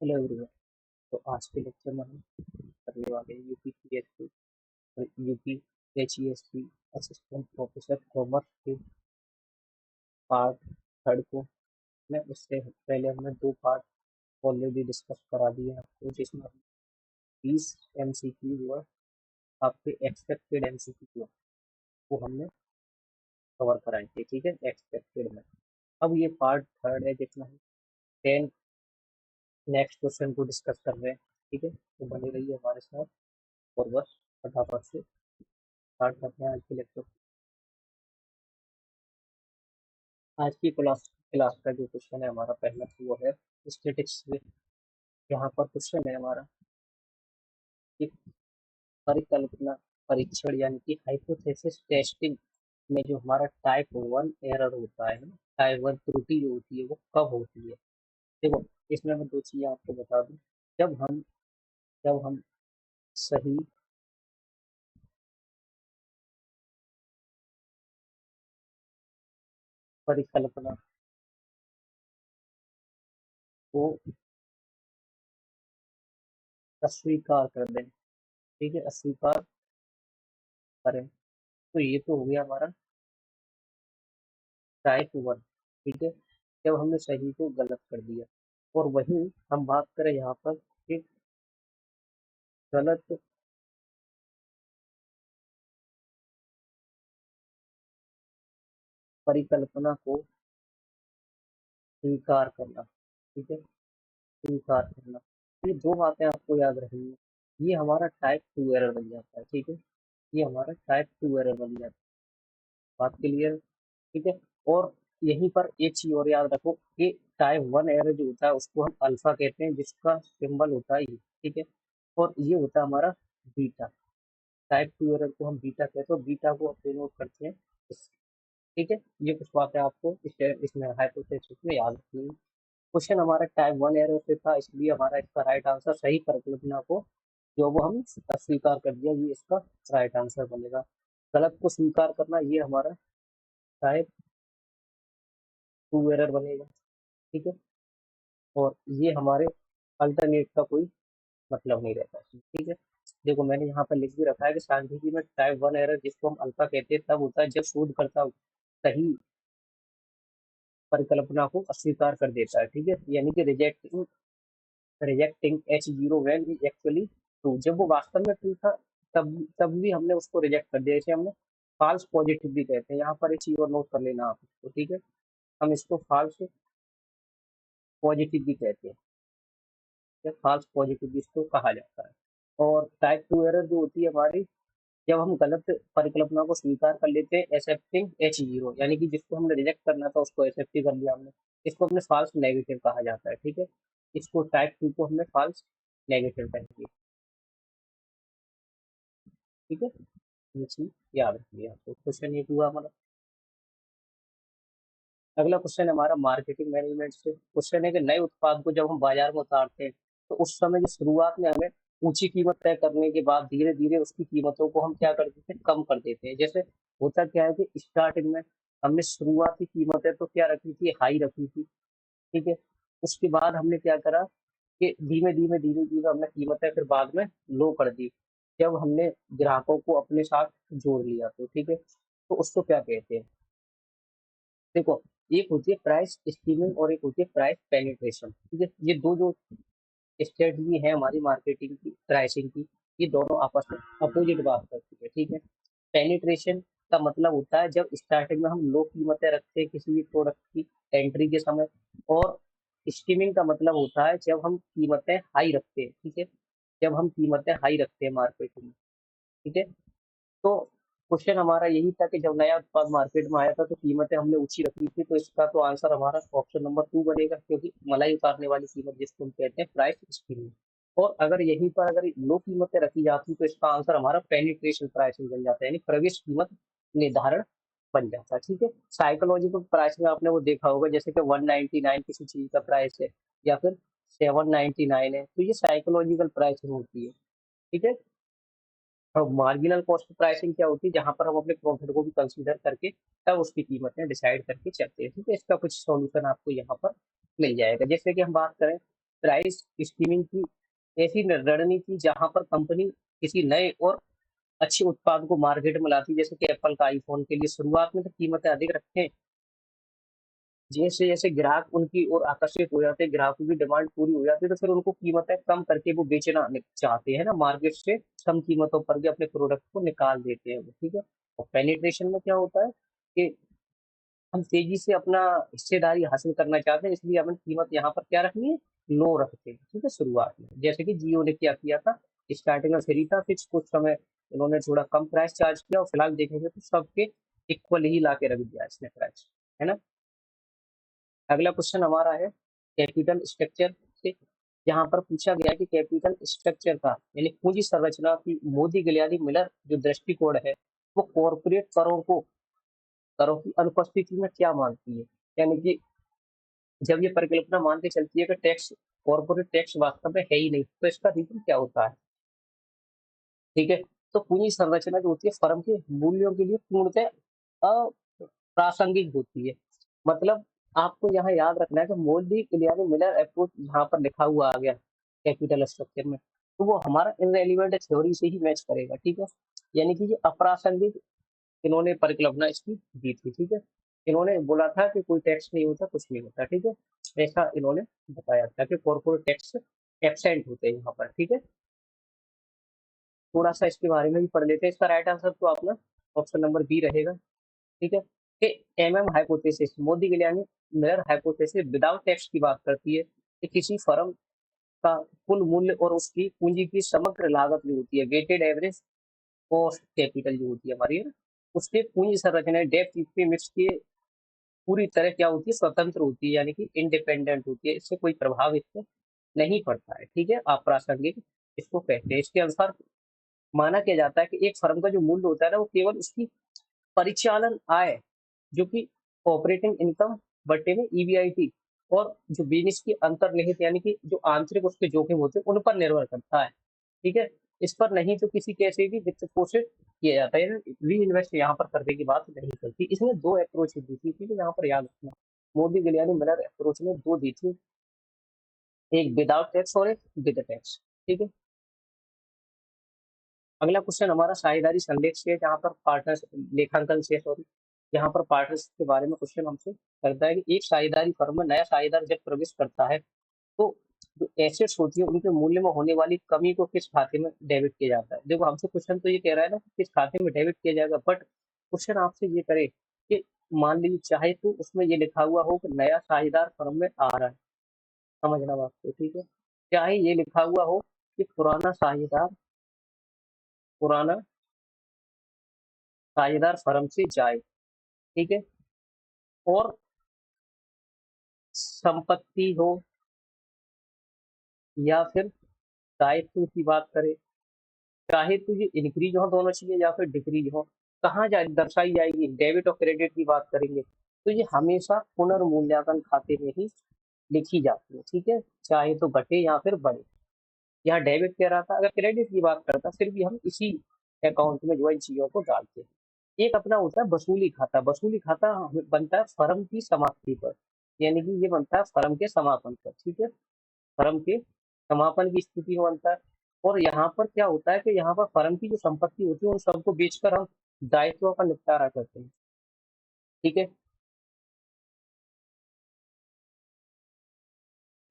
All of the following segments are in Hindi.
Hello everyone. तो आज के लेक्चर में हम करने वाले हैं यूपीपीएससी और यूपीएचईएससी असिस्टेंट प्रोफेसर कॉमर्स के पार्ट थर्ड को। मैं उससे पहले हमने दो पार्ट ऑलरेडी डिस्कस करा दिए हैं आपको, जिसमें 20 एमसीक्यू हुआ, आपके एक्सपेक्टेड एमसीक्यू हुआ, वो हमने कवर कराए थे। ठीक है, एक्सपेक्टेड में। अब ये पार्ट थर्ड है जिसमें हम 10 नेक्स्ट क्वेश्चन को डिस्कस कर रहे हैं। ठीक है, तो बने रहिए हमारे साथ और बस फटाफट से स्टार्ट करते हैं आज के लेक्चर। आज की क्लास क्लास का जो क्वेश्चन है हमारा पहला, वो है स्टैटिक्स में। यहाँ पर क्वेश्चन है हमारा कि परिकल्पना परीक्षण यानी कि हाइपोथेसिस टेस्टिंग में जो हमारा टाइप 1 एरर होता है ना, टाइप 1 त्रुटि जो होती है वो कब होती है। देखो, इसमें मैं दो चीजें आपको बता दूं। जब हम सही परिकल्पना को अस्वीकार कर दें, ठीक है, अस्वीकार करें, तो ये तो हो गया हमारा टाइप 1। ठीक है, जब हमने सही को गलत कर दिया। और वहीं हम बात करें यहाँ पर कि गलत परिकल्पना को स्वीकार करना। ठीक है, स्वीकार करना, ये दो बातें आपको याद रखनी है। ये हमारा टाइप 2 एरर बन जाता है। ठीक है, ये हमारा टाइप 2 एरर बन जाता है। बात क्लियर? ठीक है। और यहीं पर एक चीज और याद रखो कि टाइप 1 एरर जो होता है उसको हम अल्फा कहते हैं, जिसका सिंबल होता है ये। ठीक है, और ये होता है हमारा बीटा। टाइप 2 एरर को हम बीटा कहते हैं, बीटा को हम डिनोट करते हैं इस। ठीक है, ये कुछ बातें आपको इसमें हाइपोथेसिस में याद रखनी है। क्वेश्चन हमारा टाइप 1 एरर से था, इसलिए हमारा इसका राइट आंसर सही परिकल्पना को जो वो हम स्वीकार कर दिया, ये इसका राइट आंसर बनेगा। गलत को स्वीकार करना ये हमारा टाइप 2 एरर बनेगा। ठीक है, और ये हमारे अल्टरनेट का कोई मतलब नहीं रहता। ठीक है, देखो मैंने यहाँ पर लिख भी रखा है कि सांख्यिकी में टाइप 1 एरर जिसको हम अल्फा कहते हैं तब होता है जब शोधकर्ता सही परिकल्पना को अस्वीकार कर देता है। ठीक है, यानी कि rejecting H0 when is actually true, जब वो वास्तव में ट्रू था तब भी हमने उसको रिजेक्ट कर दिया। इसे हमने फॉल्स पॉजिटिव भी कहते हैं। यहाँ पर एक चीज और नोट कर लेना आप इसको। ठीक है, हम इसको फॉल्स पॉजिटिव भी कहते हैं, फॉल्स पॉजिटिव भी इसको कहा जाता है। और टाइप 2 एरर जो होती है हमारी, जब हम गलत परिकल्पना को स्वीकार कर लेते हैं, एक्सेप्टिंग H0, यानी कि जिसको हमने रिजेक्ट करना था उसको एक्सेप्ट ही कर लिया हमने, इसको हमने फॉल्स नेगेटिव कहा जाता है। ठीक है, इसको टाइप 2 को हमने फॉल्स नेगेटिव कहेंगे। ठीक है, ये चीज याद रखिए आपको। क्वेश्चन ये हुआ हमारा। अगला क्वेश्चन हमारा मार्केटिंग मैनेजमेंट से। क्वेश्चन है कि नए उत्पाद को जब हम बाजार में उतारते हैं तो उस समय जो शुरुआत में हमें ऊंची कीमत तय करने के बाद धीरे धीरे उसकी कीमतों को हम क्या कर देते हैं, कम कर देते हैं। जैसे होता क्या है कि स्टार्टिंग में हमने शुरुआती कीमतें तो क्या रखी थी, हाई रखी थी। ठीक है, उसके बाद हमने क्या करा कि धीमे धीमे हमने कीमतें फिर बाद में लो कर दी, जब हमने ग्राहकों को अपने साथ जोड़ लिया। तो ठीक है, तो उसको क्या कहते हैं, देखो, एक होती है प्राइस स्कीमिंग और एक होती है प्राइस पेनिट्रेशन। ठीक है, ये दो जो स्ट्रेटजी है हमारी मार्केटिंग की, प्राइसिंग की, ये दोनों आपस में अपोजिट बात करती है। ठीक है, पेनिट्रेशन का मतलब होता है जब स्टार्टिंग में हम लो कीमतें रखते हैं किसी भी प्रोडक्ट की एंट्री के समय, और स्कीमिंग का मतलब होता है जब हम कीमतें हाई रखते हैं। ठीक है, जब हम कीमतें हाई रखते हैं मार्केटिंग में। ठीक है, तो क्वेश्चन हमारा यही था कि जब नया उत्पाद मार्केट में आया था तो कीमतें हमने ऊंची रखी थी, तो इसका तो आंसर हमारा ऑप्शन नंबर 2 बनेगा, क्योंकि मलाई उतारने वाली कीमत जिसको हम कहते हैं प्राइस स्कीमिंग। और अगर यहीं पर अगर लो कीमतें रखी जाती तो इसका आंसर हमारा पेनिट्रेशन प्राइसिंग बन जाता है, यानी प्रवेश कीमत निर्धारण बन जाता है। ठीक है, साइकोलॉजिकल प्राइस में आपने वो देखा होगा, जैसे कि 199 किसी चीज का प्राइस है या फिर 799 है, तो ये साइकोलॉजिकल प्राइसिंग होती है। ठीक है, और मार्जिनल कॉस्ट प्राइसिंग क्या होती है, जहां पर हम अपने प्रॉफिट को भी कंसीडर करके तब उसकी कीमतें डिसाइड करके चलते हैं। ठीक है, इसका कुछ सॉल्यूशन आपको यहाँ पर मिल जाएगा। जैसे कि हम बात करें प्राइस स्कीमिंग की ऐसी रणनीति जहां पर कंपनी किसी नए और अच्छे उत्पाद को मार्केट में लाती है, जैसे कि एप्पल का आईफोन के लिए शुरुआत में तो कीमतें अधिक रखें, जैसे जैसे ग्राहक उनकी ओर आकर्षित हो जाते हैं, ग्राहकों की डिमांड पूरी हो जाती है, तो फिर उनको कीमतें कम करके वो बेचना चाहते हैं ना, मार्केट से कम कीमतों पर भी अपने प्रोडक्ट को निकाल देते हैं वो, ठीक है। और पेनिट्रेशन में क्या होता है कि हम तेजी से अपना हिस्सेदारी हासिल करना चाहते हैं, इसलिए हमें कीमत यहाँ पर क्या रखनी है, लो रखते हैं, ठीक है, शुरुआत में, जैसे कि जियो ने क्या किया था, स्टार्टिंग में फ्री था, फिर कुछ समय इन्होंने थोड़ा कम प्राइस चार्ज किया, और फिलहाल देखेंगे तो सबके इक्वल ही ला के रख दिया इसने प्राइस, है ना। अगला क्वेश्चन हमारा है कैपिटल स्ट्रक्चर से, यहाँ पर पूछा गया कि कैपिटल स्ट्रक्चर का यानी पूंजी संरचना की मोदी गिलानी मिलर जो दृष्टिकोण है, वो कॉरपोरेट करों की अनुपस्थिति में क्या मानती है, यानी कि जब ये परिकल्पना मान के चलती है कि टैक्स कॉर्पोरेट टैक्स वास्तव में है ही नहीं, तो इसका रीजन क्या होता है, ठीक है। तो पूंजी संरचना जो होती है फर्म के मूल्यों के लिए पूर्णतः अप्रासंगिक होती है। मतलब आपको यहाँ याद रखना है कि मोदी गिलानी मिलर अप्रोच यहाँ पर लिखा हुआ आ गया कैपिटल स्ट्रक्चर में, तो वो हमारा इनरेलीवेंट थ्योरी से ही मैच करेगा, ठीक है। यानी कि ये अप्रासंगिक इन्होंने परिकल्पना इसकी दी थी, ठीक है। इन्होंने बोला था कि कोई टैक्स नहीं होता, कुछ नहीं होता, ठीक है, ऐसा इन्होंने बताया था कि कॉर्पोरेट टैक्स एब्सेंट होते हैं यहाँ पर, ठीक है। थोड़ा सा इसके बारे में भी पढ़ लेते हैं, इसका राइट आंसर तो अपना ऑप्शन नंबर बी रहेगा, ठीक है। कि MM hypothesis Modigliani Miller hypothesis without tax की बात करती है कि किसी फर्म का कुल मूल्य और उसकी पूंजी की समग्र लागत जो होती है, वेटेड एवरेज कॉस्ट कैपिटल जो होती है हमारी, उसके पूंजी संरचना डेप्थ इक्विटी मिक्स के पूरी तरह क्या होती है, स्वतंत्र होती है, यानी कि इंडिपेंडेंट होती है, इससे कोई प्रभाव इसको नहीं पड़ता है, ठीक है, अप्रासंगिक इसको कहते हैं। इसके अनुसार माना किया जाता है कि एक फर्म का जो मूल्य होता है ना, वो केवल उसकी परिचालन आय जो कि ऑपरेटिंग इनकम बटे में ईबीआईटी और जो बिजनेस की अंतर्निहित यानी कि जो आंतरिक उसके जोखिम होते हैं उन पर निर्भर करता है, ठीक है। इस पर नहीं तो किसी कैसे भी वित्त पोषित किया जाता है, री इन्वेस्ट यहाँ पर करने की बात नहीं करती। इसने दो अप्रोच दी थी, ठीक है, यहाँ पर याद रखना, मोदी गिलानी मिलर अप्रोच ने दो दी थी, एक विदाउट टैक्स और एक विद टैक्स, ठीक है। अगला क्वेश्चन हमारा साझेदारी संलेख से है, जहाँ पर पार्टनर्स लेखांकन से, सॉरी, यहाँ पर पार्टनर्स के बारे में क्वेश्चन हमसे करता है कि एक साझेदारी फर्म में नया साझेदार जब प्रवेश करता है तो जो एसेट्स होती है उनके मूल्य में होने वाली कमी को किस खाते में डेबिट किया जाता है। देखो हमसे क्वेश्चन तो ये कह रहा है ना कि किस खाते में डेबिट किया जाएगा, बट क्वेश्चन आपसे ये करे कि मान लीजिए चाहे तो उसमें ये लिखा हुआ हो कि नया साझेदार फर्म में आ रहा है, समझना बात को, ठीक है, चाहे ये लिखा हुआ हो कि पुराना साझेदार फर्म से जाए, ठीक है, और संपत्ति हो या फिर दायित्व की बात करें, चाहे तो ये इंक्रीज हो दोनों चीजें या फिर डिक्रीज हो, कहाँ जा दर्शाई जाएगी, डेबिट और क्रेडिट की बात करेंगे तो ये हमेशा पुनर्मूल्यांकन खाते में ही लिखी जाती है, ठीक है, चाहे तो घटे या फिर बढ़े। यहाँ डेबिट कह रहा था, अगर क्रेडिट की बात करता फिर भी हम इसी अकाउंट में जो है चीजों को डालते हैं। एक अपना होता है वसूली खाता, वसूली खाता बनता है फर्म की समाप्ति पर, यानी कि ये बनता है फर्म के समापन पर, ठीक है, फर्म के समापन की स्थिति में बनता है। और यहाँ पर क्या होता है कि यहाँ पर फर्म की जो संपत्ति होती है उन सबको बेचकर हम दायित्वों का निपटारा करते हैं, ठीक है।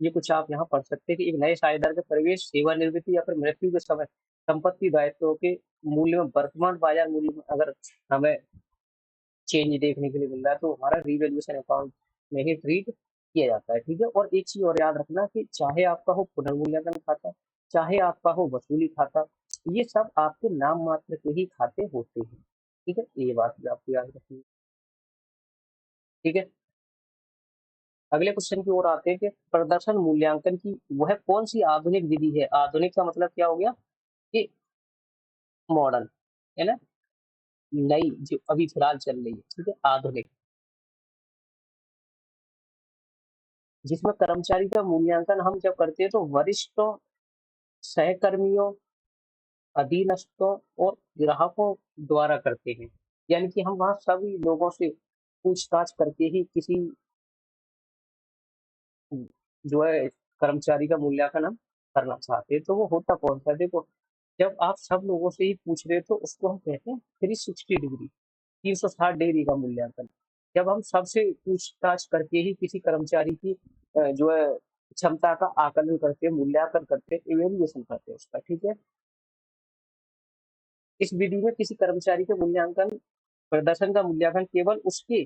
ये कुछ आप यहाँ पढ़ सकते हैं कि एक नए साझेदार के प्रवेश, सेवानिवृत्ति या फिर मृत्यु के समय संपत्ति दायित्वों के मूल्य में वर्तमान बाजार मूल्य में अगर हमें चेंज देखने के लिए मिल रहा है तो हमारा रिवैल्यूएशन अकाउंट में ही ट्रीट किया जाता है, ठीक है। और एक चीज और याद रखना कि चाहे आपका हो पुनर्मूल्यांकन खाता, चाहे आपका हो वसूली खाता, ये सब आपके नाम मात्र के ही खाते होते हैं, ठीक है, ये बात भी आपको याद रखनी है, ठीक है। अगले क्वेश्चन की ओर आते हैं कि प्रदर्शन मूल्यांकन की वह कौन सी आधुनिक विधि है, आधुनिक का मतलब क्या हो गया कि मॉडर्न, है ना, नई जो अभी फिलहाल चल रही है, ठीक है, आधुनिक, जिसमें कर्मचारी का मूल्यांकन हम जब करते हैं तो वरिष्ठों, सहकर्मियों, अधीनस्थों और ग्राहकों द्वारा करते हैं, यानी कि हम वहाँ सभी लोगों से पूछताछ करके ही किसी जो है कर्मचारी का मूल्यांकन हम करना चाहते हैं। तो वो होता कौन सा है, देखो जब आप सब लोगों से ही पूछ रहे हो तो उसको हम कहते हैं 360 डिग्री, 360 डिग्री का मूल्यांकन। जब हम सबसे पूछताछ करके ही किसी कर्मचारी की जो है क्षमता का आकलन करते हैं, मूल्यांकन करते हैं, इवेल्युएशन करते हैं उसका, ठीक है। इस विधि में किसी कर्मचारी के मूल्यांकन प्रदर्शन का मूल्यांकन केवल उसके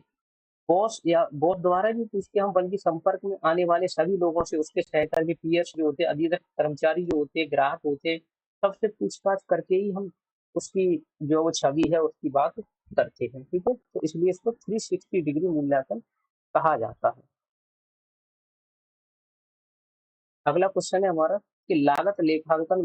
बॉस या बॉस द्वारा नहीं पूछते हम, बल्कि संपर्क में आने वाले सभी लोगों से, उसके सहकर्मी, पीएस जो होते हैं, अधीनस्थ कर्मचारी जो होते हैं, ग्राहक होते हैं, सबसे पूछताछ करके ही हम उसकी जो वो छवि है उसकी बात करते हैं, ठीक है। तो इसलिए इसको 360 डिग्री मूल्यांकन कहा जाता है। अगला क्वेश्चन है हमारा कि लागत लेखांकन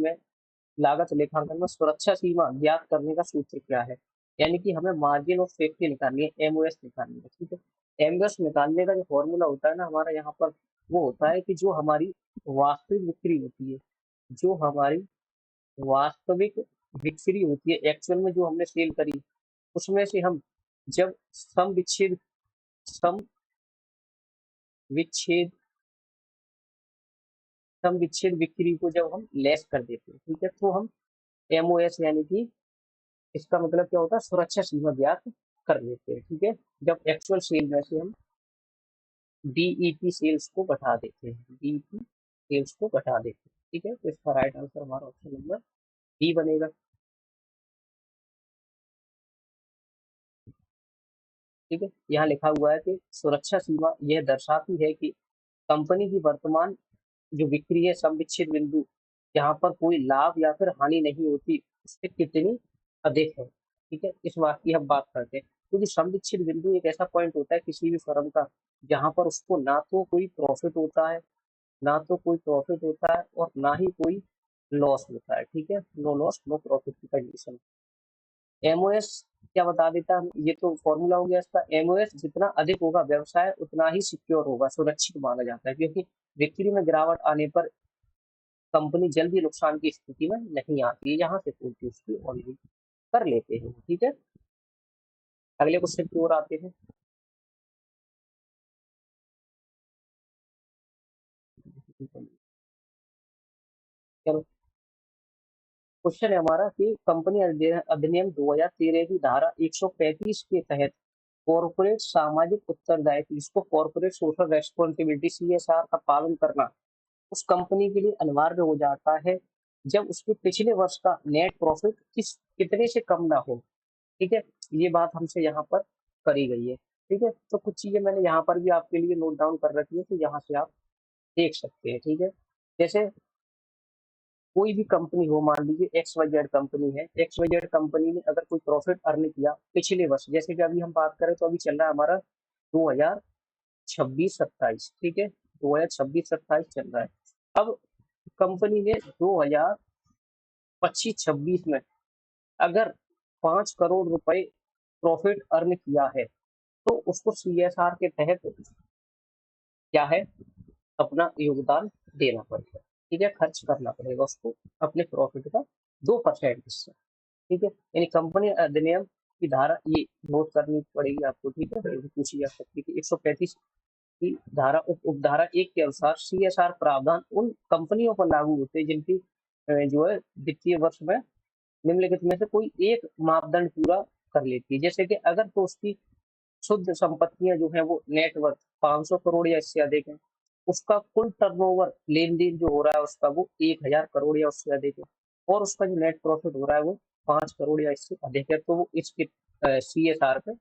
में सुरक्षा सीमा ज्ञात करने का सूत्र क्या है। यानी कि हमें मार्जिन ऑफ सेफ्टी निकालनी है, एमओएस निकालनी है, ठीक है। एमओएस निकालने का जो फॉर्मूला होता है ना हमारा यहाँ पर, वो होता है कि जो हमारी वास्तविक बिक्री होती है, जो हमारी वास्तविक बिक्री होती है, एक्चुअल में जो हमने सेल करी, उसमें से हम जब सम विच्छेद सम विच्छेद बिक्री को जब हम लेस कर देते हैं, ठीक है, तो हम एमओएस यानी कि इसका मतलब क्या होता है, सुरक्षा सीमा ज्ञात कर लेते हैं, ठीक है। जब एक्चुअल सेल में से हम डीईपी सेल्स को घटा देते हैं, डीईपी सेल्स को घटा देते हैं, ठीक है। तो इसका राइट आंसर हमारा ऑप्शन नंबर बी बनेगा, ठीक है। यहाँ लिखा हुआ है कि सुरक्षा सीमा यह दर्शाती है कि कंपनी की वर्तमान जो बिक्री है, सम विच्छेद बिंदु जहाँ पर कोई लाभ या फिर हानि नहीं होती, उससे कितनी अधिक है, ठीक है। इस बात की हम बात करते हैं, क्योंकि सम विच्छेद बिंदु एक ऐसा पॉइंट होता है किसी भी फर्म का जहाँ पर उसको ना तो कोई प्रॉफिट होता है, ना तो कोई प्रॉफिट होता है और ना ही कोई लॉस होता है, ठीक है। नो लॉस नो प्रॉफिट की कंडीशन। एमओएस क्या बता देता है, ये तो फॉर्मूला हो गया इसका। एमओएस जितना अधिक होगा व्यवसाय उतना ही सिक्योर होगा, सुरक्षित माना जाता है, क्योंकि बिक्री में गिरावट आने पर कंपनी जल्दी नुकसान की स्थिति में नहीं आती है, यहाँ से पूर्ति उसकी ऑलरेडी कर लेते हैं, ठीक है। अगले क्वेश्चन की ओर आते हैं। चलो, क्वेश्चन है हमारा कि कंपनी अधिनियम 2013 की धारा 135 के तहत कॉर्पोरेट सामाजिक उत्तरदायित्व, इसको कॉर्पोरेट सोशल रेस्पॉन्सिबिलिटी सीएसआर का पालन करना उस कंपनी के लिए अनिवार्य हो जाता है जब उसके पिछले वर्ष का नेट प्रॉफिट कितने से कम ना हो, ठीक है। ये बात हमसे यहाँ पर करी गई है, ठीक है। तो कुछ चीजें मैंने यहाँ पर भी आपके लिए नोट डाउन कर रखी है, तो यहाँ से आप देख सकते हैं, ठीक है। जैसे कोई भी कंपनी हो, मान लीजिए एक्स वाई जेड कंपनी है, एक्स वाई जेड कंपनी ने अगर कोई प्रॉफिट अर्न किया पिछले वर्ष, जैसे कि अभी हम बात करें तो अभी चल रहा है हमारा 2026-27, ठीक है, 2026-27 चल रहा है। अब कंपनी ने 2025-26 में अगर 5 करोड़ रुपए प्रॉफिट अर्न किया है, तो उसको सीएसआर के तहत क्या है, अपना योगदान देना पड़ेगा, ठीक है, खर्च करना पड़ेगा उसको अपने प्रॉफिट का 2% हिस्सा, ठीक है। यानी कंपनी अधिनियम की धारा ये नोट करनी पड़ेगी आपको, ठीक है, ये भी पूछी जा सकती है कि 135 की धारा उपधारा 1 के अनुसार सीएसआर प्रावधान उन कंपनियों पर लागू होते हैं जिनकी जो है वित्तीय वर्ष में निम्नलिखित में से कोई एक मापदंड पूरा कर लेती है। जैसे कि अगर तो उसकी शुद्ध संपत्तियां जो है वो नेटवर्थ 500 करोड़ या इससे अधिक है, उसका कुल टर्नओवर लेन देन जो हो रहा है उसका वो 1000 करोड़ या उससे अधिक है, और उसका जो नेट प्रॉफिट हो रहा है वो 5 करोड़ या इससे अधिक है, तो वो इसके सीएसआर पे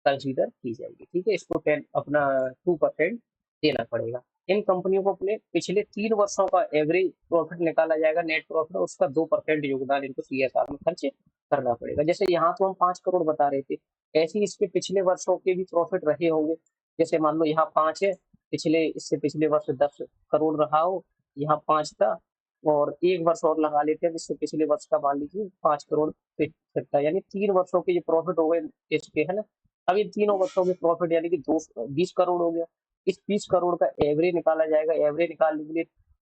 कंसीडर की जाएगी, ठीक है। इसको 2% देना पड़ेगा। इन कंपनियों को अपने पिछले 3 वर्षों का एवरेज प्रॉफिट निकाला जाएगा, नेट प्रॉफिट, उसका 2% योगदान इनको सीएसआर में खर्च करना पड़ेगा। जैसे यहाँ तो हम 5 करोड़ बता रहे थे, ऐसे ही इसके पिछले वर्षों के भी प्रॉफिट रहे होंगे। जैसे मान लो यहाँ 5 है, पिछले इससे पिछले वर्ष 10 करोड़ रहा हो, यहाँ 5 था, और एक वर्ष और लगा लेते हैं जिससे पिछले वर्ष का मान लीजिए 5 करोड़ सकता है, यानी 3 वर्षों के जो प्रॉफिट हो गए इसके, है ना। अब ये तीनों वर्षों के प्रॉफिट यानी कि 20 करोड़ हो गया। इस 20 करोड़ का एवरेज निकाला जाएगा, एवरेज निकालने के लिए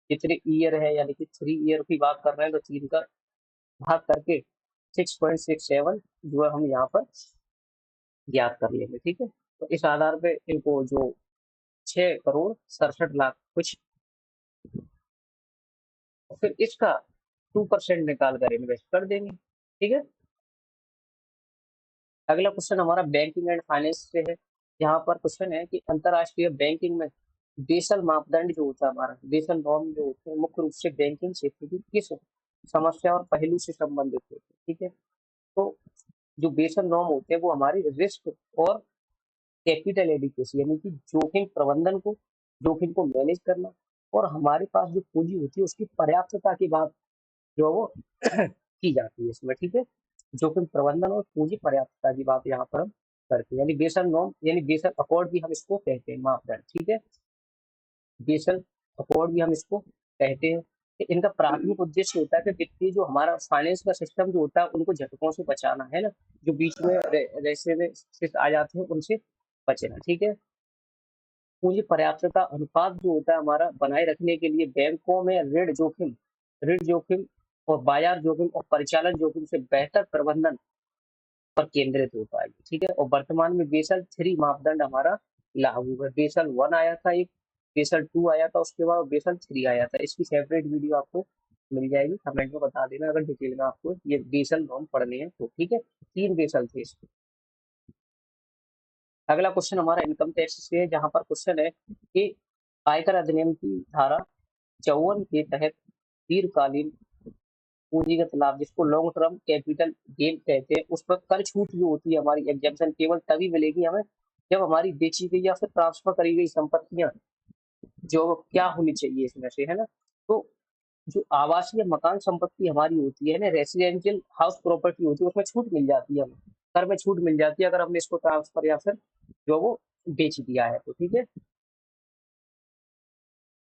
कितने ईयर है, यानी कि 3 ईयर की बात कर रहे हैं, तो 3 का भाग करके 6.67 जो है हम यहाँ पर ज्ञात कर लेंगे, ठीक है। तो इस आधार पे इनको जो 6 करोड़ 67 लाख कुछ और फिर इसका 2% निकाल कर इन्वेस्ट कर देंगे। ठीक है। अगला क्वेश्चन हमारा बैंकिंग एंड फाइनेंस से है। यहाँ पर क्वेश्चन है कि अंतरराष्ट्रीय बैंकिंग में बेसल मापदंड जो होता है हमारा, बेसल नॉर्म जो होते हैं, मुख्य रूप से बैंकिंग क्षेत्र की किस समस्या और पहलू से संबंधित होते हैं। ठीक है। तो जो बेसल नॉर्म होते हैं वो हमारी रिस्क और कैपिटल एडिक्वेसी यानी कि जोखिम प्रबंधन को, जोखिम को मैनेज करना, और हमारे पास जो पूंजी होती है उसकी पर्याप्तता की बात जो है वो की जाती है इसमें। ठीक है। जोखिम प्रबंधन और पूंजी पर्याप्तता की बात यहाँ पर हम करते हैं, यानी बेसल नॉर्म यानी बेसल अकॉर्ड भी हम इसको कहते हैं, मापदंड। ठीक है। बेसल अकॉर्ड भी हम इसको कहते हैं। कि इनका प्राथमिक उद्देश्य होता है कि वित्तीय जो हमारा फाइनेंस का सिस्टम जो होता है उनको झटकों से बचाना है ना, जो बीच में रेसे में आ जाते हैं उनसे बचना। ठीक है। पूंजी पर्याप्तता अनुपात जो होता है हमारा बनाए रखने के लिए बैंकों में ऋण जोखिम और बाजार जोखिम और परिचालन जोखिम से बेहतर प्रबंधन पर केंद्रित होता है। ठीक है। और वर्तमान में बेसल 3 मापदंड हमारा लागू है। बेसल 1 आया था, एक बेसल 2 आया था, उसके बाद बेसल 3 आया था। इसकी सेपरेट वीडियो आपको मिल जाएगी, कमेंट में बता देना अगर डिटेल में आपको ये बेसल नॉर्म पढ़ने हैं तो। ठीक है। 3 बेसल थे इसमें। अगला क्वेश्चन हमारा इनकम टैक्स से है, जहां पर क्वेश्चन है कि आयकर अधिनियम की धारा 54 के तहत दीर्घकालीन पूंजीगत लाभ, जिसको लॉन्ग टर्म कैपिटल गेन कहते हैं, उस पर कर छूट जो होती है हमारी एग्जेम्पशन केवल तभी मिलेगी हमें जब हमारी बेची गई या फिर ट्रांसफर करी गई संपत्तियां जो क्या होनी चाहिए इसमें से, है ना। तो जो आवासीय मकान संपत्ति हमारी होती है ना, रेसिडेंशियल हाउस प्रॉपर्टी होती है, उसमें छूट मिल जाती है हमें, कर में छूट मिल जाती है अगर हमने इसको ट्रांसफर या फिर जो वो बेच दिया है तो। ठीक है।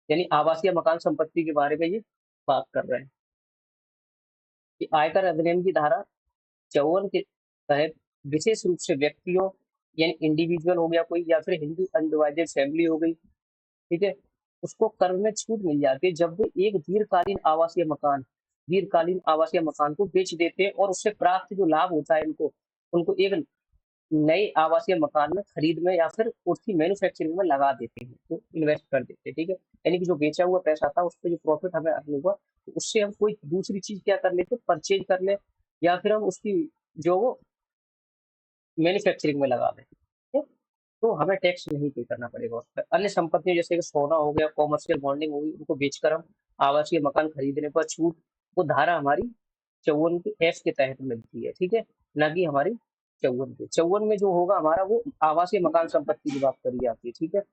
यानी आवासीय मकान संपत्ति के बारे में ये बात कर रहे हैं कि आयकर अधिनियम की धारा 54 के तहत विशेष रूप से व्यक्तियों यानी इंडिविजुअल हो गया कोई, या फिर हिंदू अनडिवाइडेड फैमिली हो गई, ठीक है, उसको कर में छूट मिल जाती है जब वे एक दीर्घकालीन आवासीय मकान को बेच देते हैं और उससे प्राप्त जो लाभ होता है इनको, उनको एक नए आवासीय मकान में खरीद में या फिर उसकी मैन्युफैक्चरिंग में लगा देते हैं, तो इन्वेस्ट कर देते हैं। ठीक है। यानी कि जो बेचा हुआ पैसा था उस पर जो प्रॉफिट हमें अर्न हुआ, तो उससे हम कोई दूसरी चीज क्या कर लेते, परचेज कर ले, या फिर हम उसकी जो वो मैन्युफैक्चरिंग में लगा दें। ठीक है? तो हमें टैक्स नहीं पे करना पड़ेगा उस पर। अन्य संपत्तियों जैसे कि सोना हो गया, कॉमर्शियल बॉन्डिंग होगी, उनको बेचकर हम आवासीय मकान खरीदने पर छूट, वो धारा हमारी 54 के एफ के तहत मिलती है। ठीक है। न कि हमारी 54 में जो होगा हमारा वो आवासीय मकान संपत्ति की बात करी जाती है। ठीक है।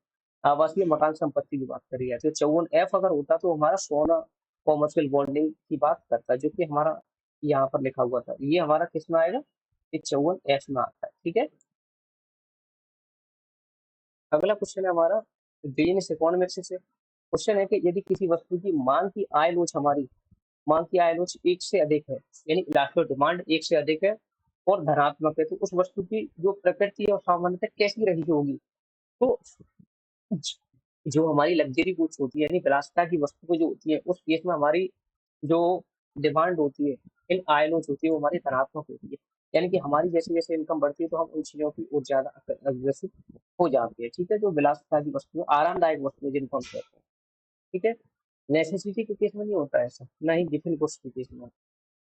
आवासीय मकान संपत्ति की बात करी जाती है। 54 एफ अगर होता तो हमारा सोना कॉमर्शियल बॉन्डिंग की बात करता, जो कि हमारा यहाँ पर लिखा हुआ था, ये हमारा किस में आएगा, ये 54 एफ में आता है। ठीक है। अगला क्वेश्चन है हमारा बिजनेस इकोनॉमिक्स से। क्वेश्चन है कि यदि किसी वस्तु की मांग की आय लोच एक से अधिक है, यानी इलास्टिक डिमांड एक से अधिक है और धनात्मक है, तो उस वस्तु की जो प्रकृति और सामान्यतः कैसी रही होगी। तो जो हमारी लग्जरी गुड्स होती है यानी विलासिता की वस्तु जो होती है, उस केस में हमारी जो डिमांड होती है, इन आय लोच होती है, वो हमारी धनात्मक होती है। यानी कि हमारी जैसे जैसे इनकम बढ़ती है तो हम उन चीजों की और ज्यादा अग्रेसिव हो जाती है। ठीक है। जो विलासिता की वस्तु, आरामदायक वस्तु जिनको हम कहते हैं। ठीक है। नेसेसिटी के केस में नहीं होता ऐसा, ना ही गिफिन गुड्स के केस में।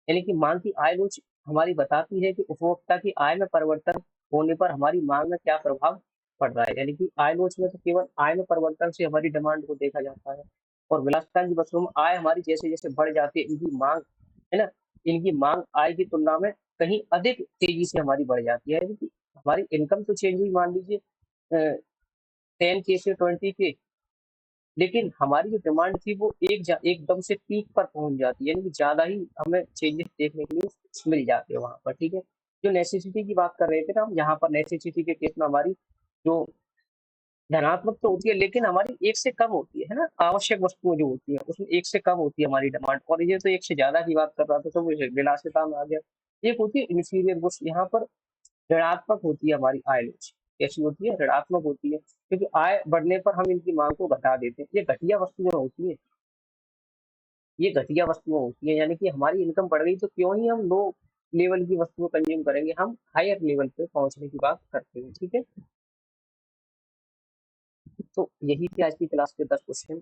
यानी कि मांग की आय लोच हमारी बताती है कि उपभोक्ता की आय में परिवर्तन होने पर हमारी मांग में क्या प्रभाव पड़ रहा है। यानी कि आय लोच में तो केवल आय में परिवर्तन से हमारी डिमांड को देखा जाता है, और विलासिता की वस्तुओं में आय हमारी जैसे जैसे बढ़ जाती है, इनकी मांग, है ना, इनकी मांग आय की तुलना में कहीं अधिक तेजी से हमारी बढ़ जाती है। यानी कि हमारी इनकम तो चेंज हुई, मान लीजिए 10 के से 20 के, लेकिन हमारी जो डिमांड थी वो एकदम से पीक पर पहुंच जाती है, यानी कि ज्यादा ही हमें चेंजेस देखने के लिए मिल जाते हैं वहां पर। ठीक है। जो नेसेसिटी की बात कर रहे थे ना हम, यहाँ पर नेसेसिटी के केस में हमारी जो धनात्मक तो होती है लेकिन हमारी एक से कम होती है ना, आवश्यक वस्तुएं जो होती है उसमें एक से कम होती है हमारी डिमांड, और ये तो एक से ज्यादा की बात कर रहा था तो वो विलासिता में आ गया। एक होती है इंफीरियर गुड्स, यहाँ पर ऋणात्मक होती है हमारी आय लोच। कैसी होती है, ऋणात्मक होती है, क्योंकि आय बढ़ने पर हम इनकी मांग को घटा देते हैं। ये घटिया वस्तुएं होती है, ये घटिया वस्तुएं होती है, यानी कि हमारी इनकम बढ़ गई तो क्यों ही हम लो लेवल की वस्तुएं कंज्यूम करेंगे, हम हायर लेवल पे पहुंचने की बात करते हैं। ठीक है। तो यही थी आज की क्लास के 10 क्वेश्चन।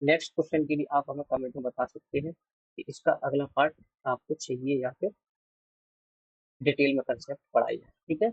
नेक्स्ट क्वेश्चन के लिए आप हमें कमेंट में बता सकते हैं कि इसका अगला पार्ट आपको चाहिए या फिर डिटेल में कंसेप्ट पढ़ाई है। ठीक है।